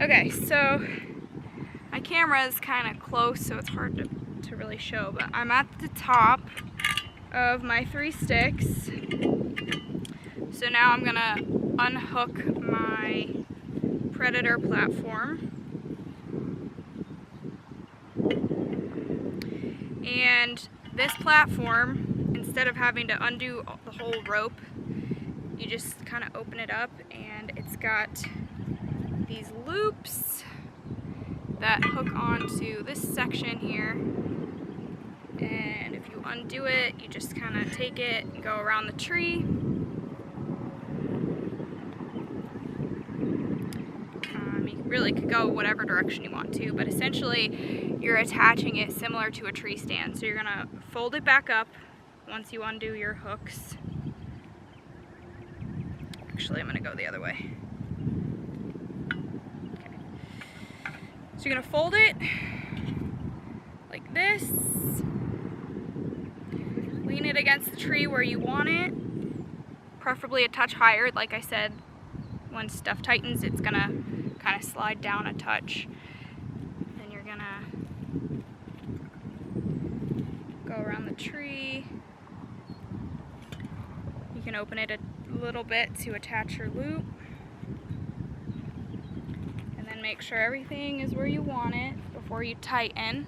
Okay, so my camera is kind of close, so it's hard to really show, but I'm at the top of my 3 sticks. So now I'm gonna unhook my Predator platform. And this platform, instead of having to undo the whole rope, you just kind of open it up, and it's got these loops that hook onto this section here. And if you undo it, you just kind of take it and go around the tree. You really could go whatever direction you want to, but essentially you're attaching it similar to a tree stand. So you're gonna fold it back up once you undo your hooks. Actually, I'm gonna go the other way. Okay. So you're gonna fold it like this. Lean it against the tree where you want it, preferably a touch higher. Like I said, when stuff tightens, it's gonna kind of slide down a touch. Then you're gonna go around the tree. You can open it a little bit to attach your loop. And then make sure everything is where you want it before you tighten.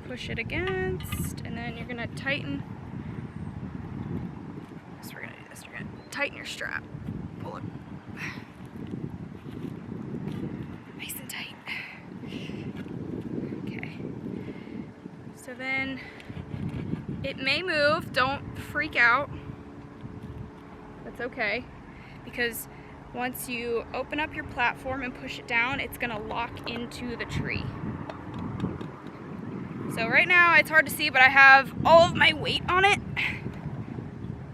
Push it against, and then you're gonna tighten. So we're gonna do this. You're gonna tighten your strap. Pull it nice and tight. Okay. So then it may move. Don't freak out. That's okay, because once you open up your platform and push it down, it's gonna lock into the tree. So right now it's hard to see, but I have all of my weight on it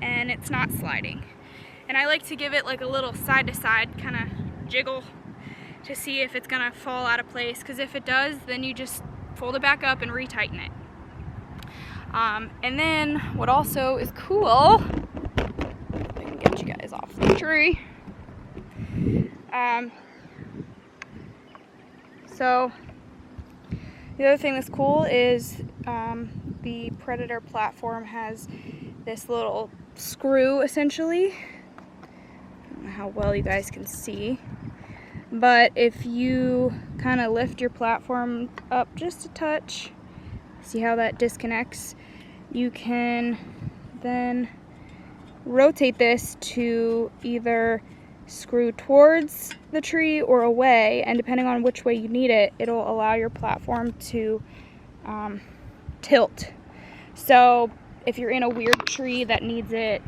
and it's not sliding. And I like to give it like a little side to side kind of jiggle to see if it's gonna fall out of place, because if it does, then you just fold it back up and retighten it. And then what also is cool, I can get you guys off the tree. So the other thing that's cool is the Predator platform has this little screw, essentially. I don't know how well you guys can see, but if you kind of lift your platform up just a touch, see how that disconnects? You can then rotate this to either screw towards the tree or away, and depending on which way you need it, it'll allow your platform to tilt. So if you're in a weird tree that needs it,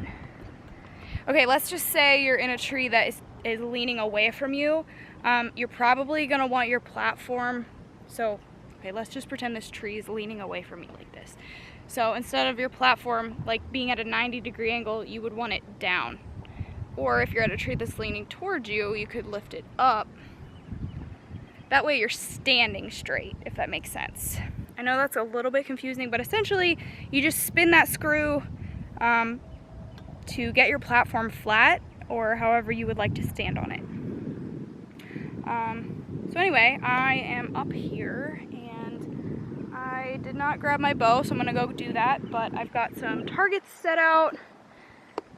okay, let's just say you're in a tree that is leaning away from you, you're probably gonna want your platform, so okay, let's just pretend this tree is leaning away from me like this. So instead of your platform like being at a 90-degree angle, you would want it down. Or if you're at a tree that's leaning towards you, you could lift it up. That way you're standing straight, if that makes sense. I know that's a little bit confusing, but essentially you just spin that screw to get your platform flat, or however you would like to stand on it. So anyway, I am up here, and I did not grab my bow, so I'm gonna go do that, but I've got some targets set out.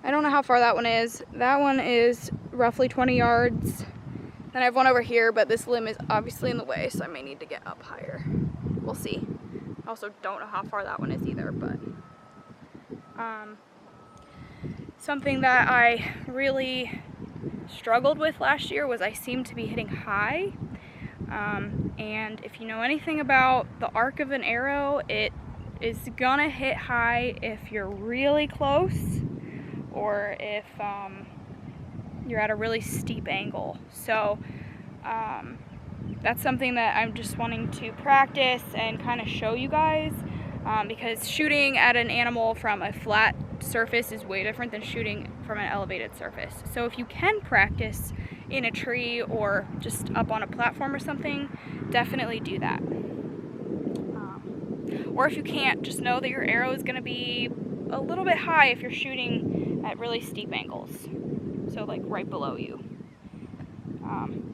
I don't know how far that one is. That one is roughly 20 yards. Then I have one over here, but this limb is obviously in the way, so I may need to get up higher. We'll see. I also don't know how far that one is either, but something that I really struggled with last year was I seemed to be hitting high. And if you know anything about the arc of an arrow, it is gonna hit high if you're really close, or if you're at a really steep angle. So that's something that I'm just wanting to practice and kind of show you guys, because shooting at an animal from a flat surface is way different than shooting from an elevated surface. So if you can practice in a tree or just up on a platform or something, definitely do that. Or if you can't, just know that your arrow is going to be a little bit high if you're shooting at really steep angles. so like right below you.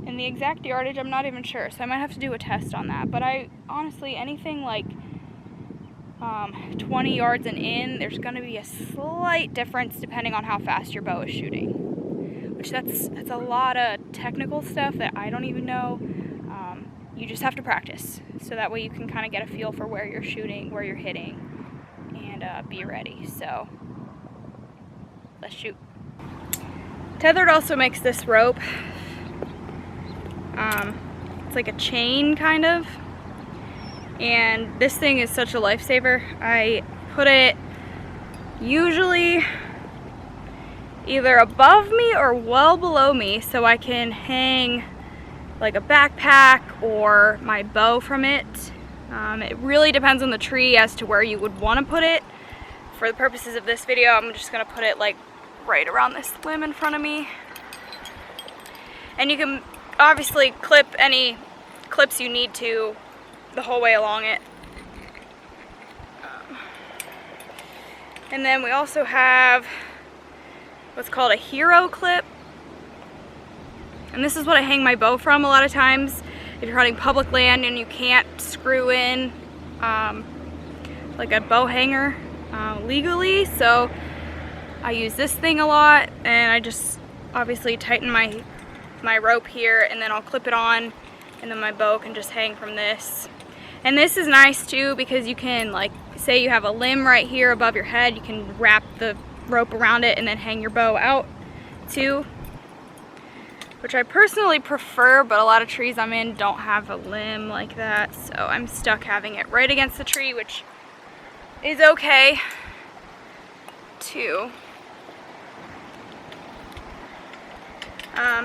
And the exact yardage, I'm not even sure, so I might have to do a test on that. But I honestly, anything like 20 yards and in, there's going to be a slight difference depending on how fast your bow is shooting. Which that's a lot of technical stuff that I don't even know. You just have to practice, so that way you can kind of get a feel for where you're shooting, where you're hitting, and be ready. So let's shoot. Tethered also makes this rope. It's like a chain kind of, and this thing is such a lifesaver. I put it usually either above me or well below me, so I can hang like a backpack or my bow from it. It really depends on the tree as to where you would want to put it. For the purposes of this video, I'm just going to put it like right around this limb in front of me. And you can obviously clip any clips you need to the whole way along it. And then we also have what's called a hero clip. And this is what I hang my bow from a lot of times if you're hunting public land and you can't screw in like a bow hanger legally. So I use this thing a lot, and I just obviously tighten my rope here, and then I'll clip it on, and then my bow can just hang from this. And this is nice too, because you can, like, say you have a limb right here above your head, you can wrap the rope around it and then hang your bow out too, which I personally prefer, but a lot of trees I'm in don't have a limb like that, so I'm stuck having it right against the tree, which is okay too.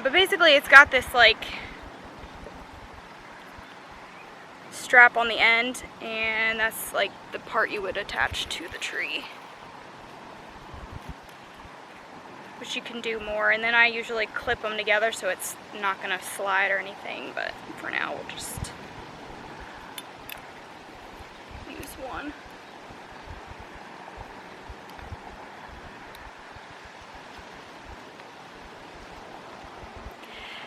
But basically it's got this like strap on the end, and that's like the part you would attach to the tree, which you can do more. And then I usually clip them together so it's not gonna slide or anything, but for now we'll just use one.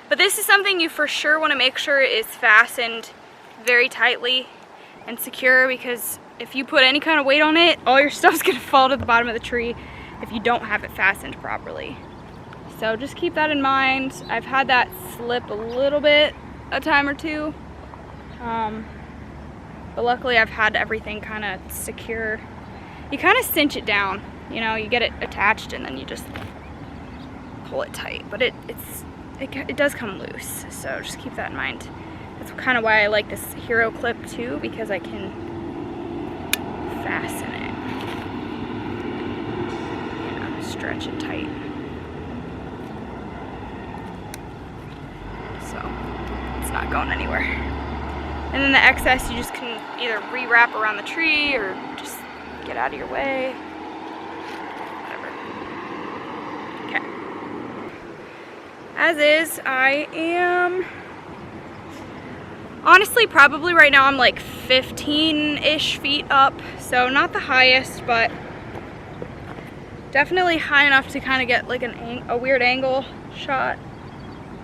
But this is something you for sure want to make sure is fastened very tightly and secure, because if you put any kind of weight on it, all your stuff's going to fall to the bottom of the tree if you don't have it fastened properly. So just keep that in mind. I've had that slip a little bit a time or two, but luckily I've had everything kind of secure. You kind of cinch it down, you know, you get it attached and then you just pull it tight, but it does come loose, so just keep that in mind. That's kind of why I like this hero clip too, because I can fasten it, you know, stretch it tight. So it's not going anywhere. And then the excess you just can either rewrap around the tree or just get out of your way. Whatever. Okay. As is, I am honestly probably right now I'm like 15-ish feet up, so not the highest, but definitely high enough to kind of get like a weird angle shot.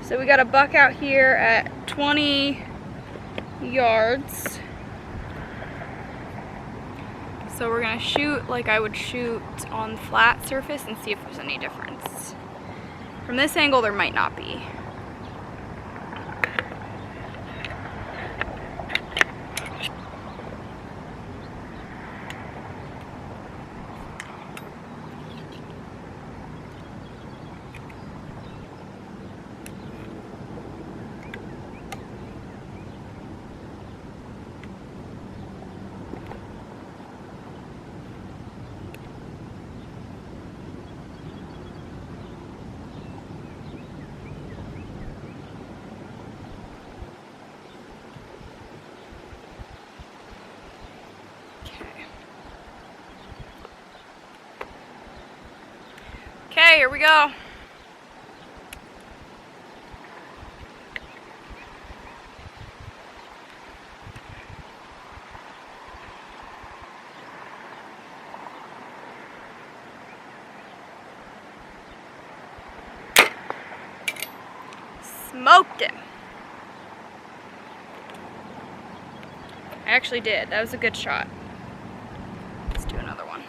So we got a buck out here at 20 yards. So we're gonna shoot like I would shoot on flat surface and see if there's any difference. From this angle, there might not be. Okay, here we go. Smoked him. I actually did. That was a good shot. Let's do another one.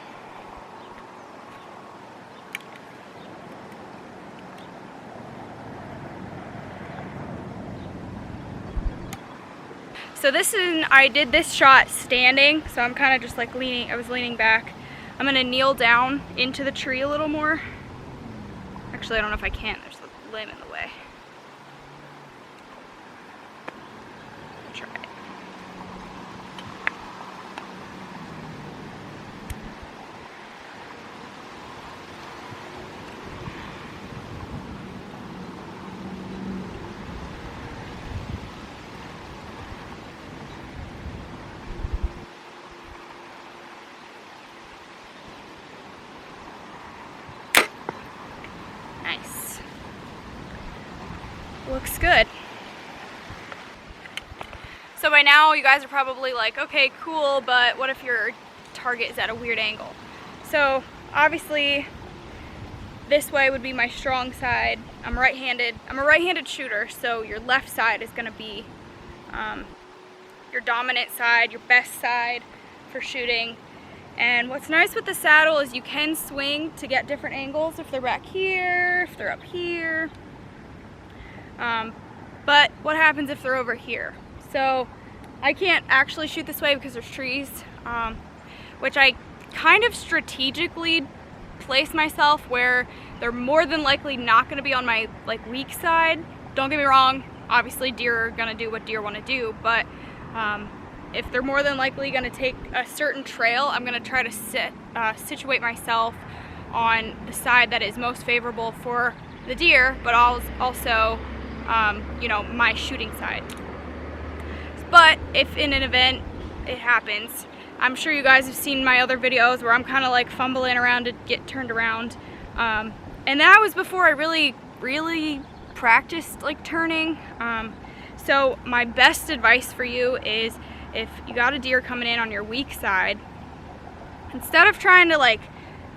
So I did this shot standing, so I'm kind of just like I was leaning back. I'm gonna kneel down into the tree a little more. Actually, I don't know if I can, there's a limb in the way. Try it. Nice. Looks good. So by now you guys are probably like, okay, cool, but what if your target is at a weird angle? So obviously this way would be my strong side. I'm right-handed. I'm a right-handed shooter, so your left side is going to be your dominant side, your best side for shooting. And what's nice with the saddle is you can swing to get different angles if they're back here, if they're up here. But what happens if they're over here? So I can't actually shoot this way because there's trees, which I kind of strategically place myself where they're more than likely not going to be on my like weak side. Don't get me wrong, obviously deer are going to do what deer want to do, but if they're more than likely going to take a certain trail, I'm going to try to situate myself on the side that is most favorable for the deer, but also, you know, my shooting side. But if in an event it happens, I'm sure you guys have seen my other videos where I'm kind of like fumbling around to get turned around. And that was before I really practiced like turning. So my best advice for you is, if you got a deer coming in on your weak side, instead of trying to like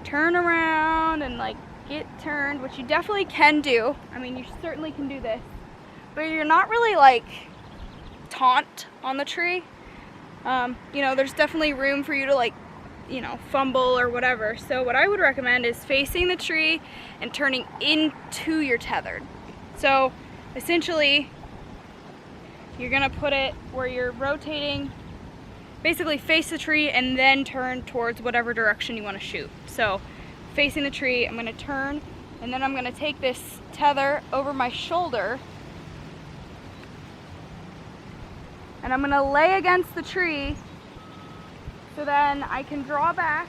turn around and like get turned, which you definitely can do, I mean you certainly can do this, but you're not really like taunt on the tree. You know, there's definitely room for you to like, you know, fumble or whatever. So what I would recommend is facing the tree and turning into your tethered. So essentially you're gonna put it where you're rotating, basically face the tree and then turn towards whatever direction you want to shoot. So facing the tree, I'm gonna turn, and then I'm gonna take this tether over my shoulder and I'm gonna lay against the tree, so then I can draw back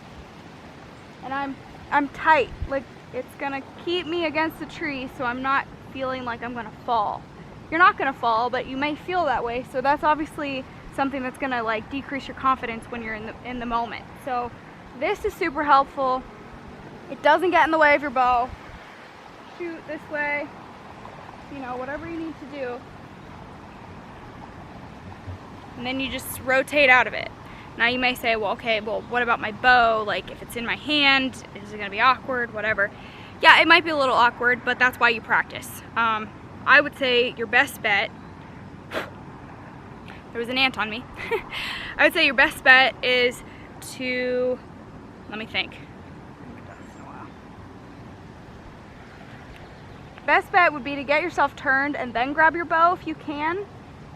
and I'm tight. Like, it's gonna keep me against the tree so I'm not feeling like I'm gonna fall. You're not gonna fall, but you may feel that way, so that's obviously something that's gonna like decrease your confidence when you're in the moment. So this is super helpful. It doesn't get in the way of your bow. Shoot this way, you know, whatever you need to do. And then you just rotate out of it. Now you may say, well, okay, well, what about my bow? Like, if it's in my hand, is it gonna be awkward, whatever? Yeah, it might be a little awkward, but that's why you practice. I would say your best bet, there was an ant on me. I would say your best bet is to, let me think. Best bet would be to get yourself turned and then grab your bow if you can.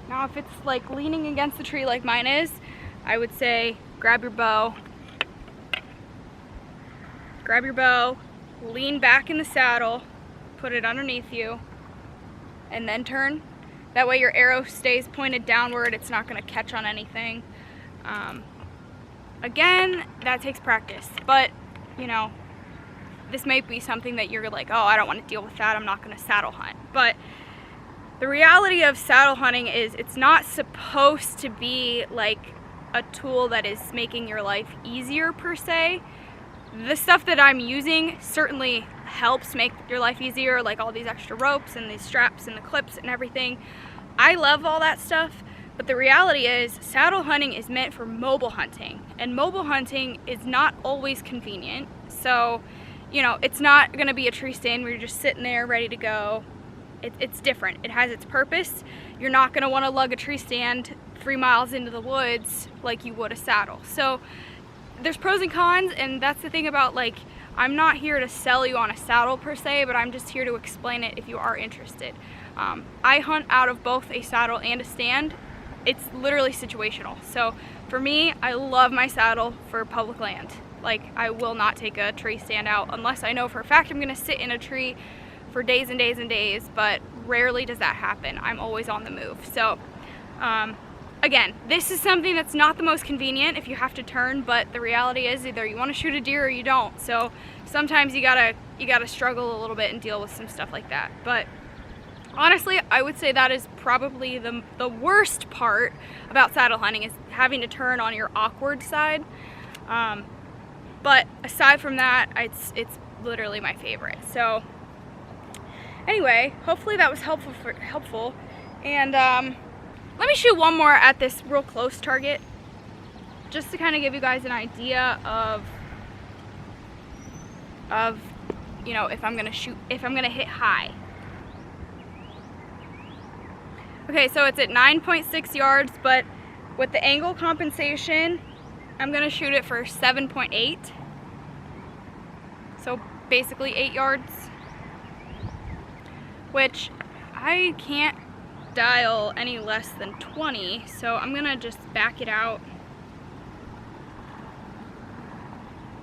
Now if it's like leaning against the tree like mine is, I would say grab your bow, lean back in the saddle, put it underneath you, and then turn. That way your arrow stays pointed downward, it's not gonna catch on anything. Again, that takes practice, but you know, this may be something that you're like, oh, I don't want to deal with that, I'm not gonna saddle hunt. But the reality of saddle hunting is it's not supposed to be like a tool that is making your life easier per se. The stuff that I'm using certainly helps make your life easier, like all these extra ropes and these straps and the clips and everything. I love all that stuff, but the reality is saddle hunting is meant for mobile hunting, and mobile hunting is not always convenient. So, you know, it's not gonna be a tree stand where you're just sitting there ready to go. it's different. It has its purpose. You're not going to want to lug a tree stand 3 miles into the woods like you would a saddle. So there's pros and cons, and that's the thing about, like, I'm not here to sell you on a saddle per se, but I'm just here to explain it if you are interested. I hunt out of both a saddle and a stand. It's literally situational. So for me, I love my saddle for public land. Like, I will not take a tree stand out unless I know for a fact I'm gonna sit in a tree for days and days and days, but rarely does that happen. I'm always on the move. So again, this is something that's not the most convenient if you have to turn, but the reality is either you want to shoot a deer or you don't. So sometimes you gotta struggle a little bit and deal with some stuff like that. But honestly, I would say that is probably the worst part about saddle hunting, is having to turn on your awkward side. But aside from that, it's literally my favorite. So anyway, hopefully that was helpful. And let me shoot one more at this real close target, just to kind of give you guys an idea of you know, if I'm gonna hit high. Okay, so it's at 9.6 yards, but with the angle compensation, I'm gonna shoot it for 7.8. So basically 8 yards, which I can't dial any less than 20, so I'm gonna just back it out.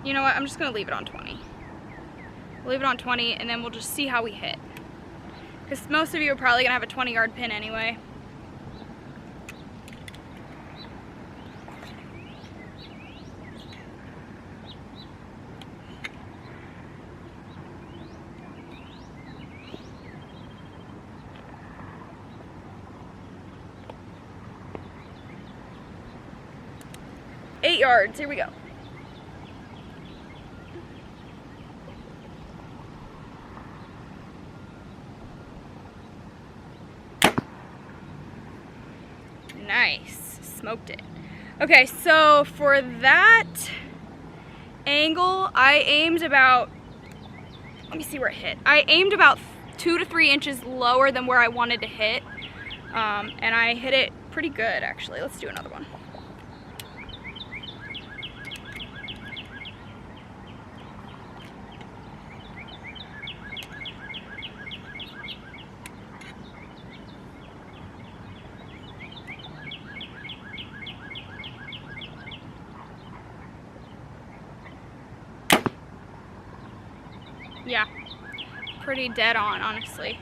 You know what, I'm just gonna leave it on 20. Leave it on 20, and then we'll just see how we hit. Because most of you are probably gonna have a 20-yard pin anyway. Eight yards, here we go. Nice, smoked it. Okay, so for that angle, I aimed about, let me see where it hit. I aimed about 2 to 3 inches lower than where I wanted to hit, and I hit it pretty good, actually. Let's do another one. Yeah, pretty dead on, honestly.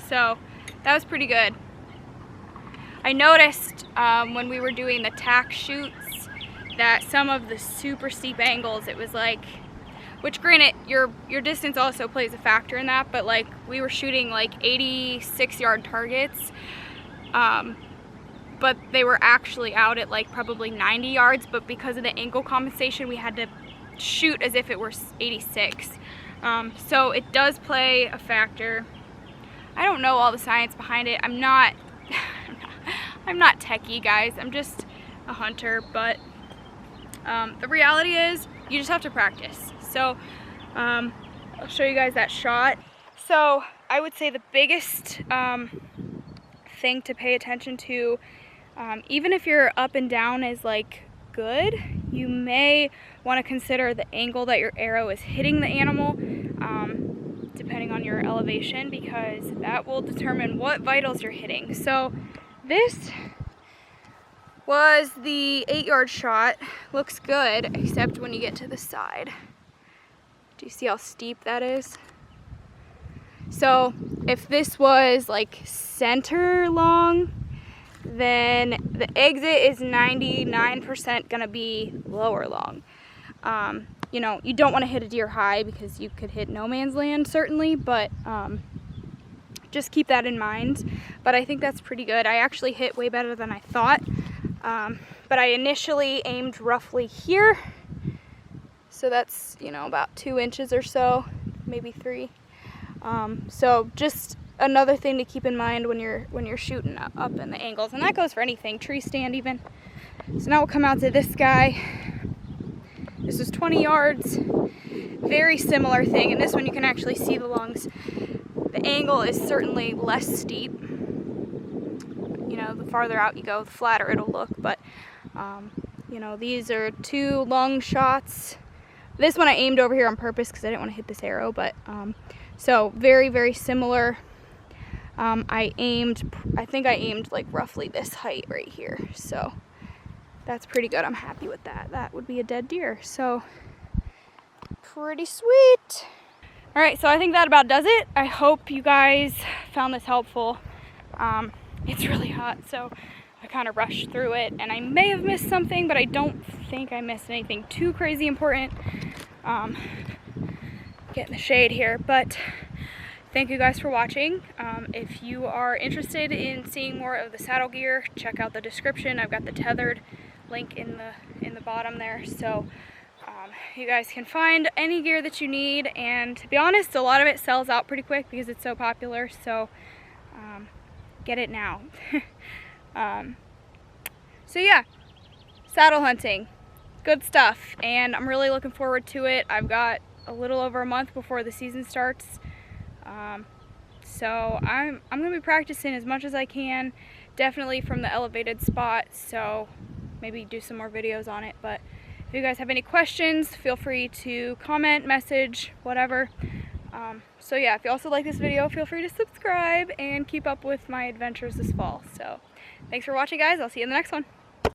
So that was pretty good. I noticed when we were doing the tack shoots that some of the super steep angles, it was like, which granted, your distance also plays a factor in that, but like we were shooting like 86-yard targets, but they were actually out at like probably 90 yards, but because of the angle compensation, we had to shoot as if it were 86. So it does play a factor. I don't know all the science behind it. I'm not techie, guys. I'm just a hunter, but the reality is you just have to practice. So I'll show you guys that shot. So I would say the biggest thing to pay attention to, even if your up and down is like good, you may want to consider the angle that your arrow is hitting the animal, depending on your elevation, because that will determine what vitals you're hitting. So this was the 8-yard shot. Looks good, except when you get to the side. Do you see how steep that is? So if this was like center long, then the exit is 99% gonna be lower long. You know, you don't want to hit a deer high because you could hit no man's land, certainly, but just keep that in mind. But I think that's pretty good. I actually hit way better than I thought, but I initially aimed roughly here, so that's, you know, about 2 inches or so, maybe 3. So just another thing to keep in mind when you're shooting up in the angles, and that goes for anything, tree stand even. So now we'll come out to this guy. This is 20 yards, very similar thing, and this one you can actually see the lungs. The angle is certainly less steep. You know, the farther out you go, the flatter it'll look, but you know, these are 2 long shots. This one I aimed over here on purpose because I didn't want to hit this arrow, but so very, very similar. I think I aimed like roughly this height right here, so that's pretty good. I'm happy with that. That would be a dead deer, so pretty sweet. All right, so I think that about does it. I hope you guys found this helpful. It's really hot, so I kind of rushed through it, and I may have missed something, but I don't think I missed anything too crazy important. Get in the shade here, but thank you guys for watching. If you are interested in seeing more of the saddle gear, check out the description. I've got the tethered link in the bottom there, so you guys can find any gear that you need, and to be honest, a lot of it sells out pretty quick because it's so popular, so get it now. So yeah, saddle hunting, good stuff, and I'm really looking forward to it. I've got a little over a month before the season starts, so I'm gonna be practicing as much as I can, definitely from the elevated spot, so maybe do some more videos on it. But if you guys have any questions, feel free to comment, message, whatever. So yeah, if you also like this video, feel free to subscribe and keep up with my adventures this fall. So thanks for watching, guys. I'll see you in the next one.